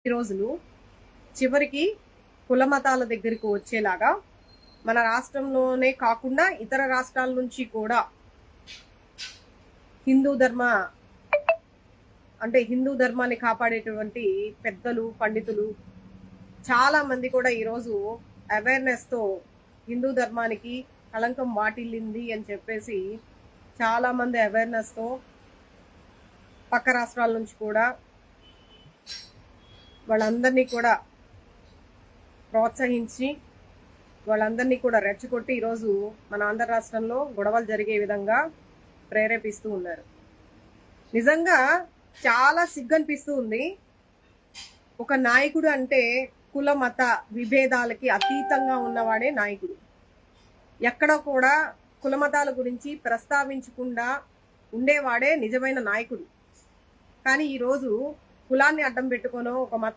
ఈ రోజులు చివరికి కుల మతాల దగ్గరికి వచ్చేలాగా మన రాష్ట్రంలోనే కాకుండా ఇతర రాష్ట్రాల నుంచి కూడా హిందూ ధర్మ హిందూ ధర్మాన్ని కాపాడేటువంటి పెద్దలు పండితులు చాలా మంది కూడా ఈరోజు అవేర్నెస్తో హిందూ ధర్మానికి కళంకం వాటిల్లింది అని చెప్పేసి చాలా మంది అవేర్నెస్తో పక్క రాష్ట్రాల నుంచి కూడా వాళ్ళందరినీ కూడా ప్రోత్సహించి వాళ్ళందరినీ కూడా రెచ్చగొట్టి ఈరోజు మన ఆంధ్ర రాష్ట్రంలో గొడవలు జరిగే విధంగా ప్రేరేపిస్తూ ఉన్నారు. నిజంగా చాలా సిగ్గనిపిస్తూ ఉంది. ఒక నాయకుడు అంటే కుల మత విభేదాలకి అతీతంగా ఉన్నవాడే నాయకుడు. ఎక్కడ కూడా కుల మతాల గురించి ప్రస్తావించకుండా ఉండేవాడే నిజమైన నాయకుడు. కానీ ఈరోజు కులాన్ని అడ్డం పెట్టుకోనో ఒక మత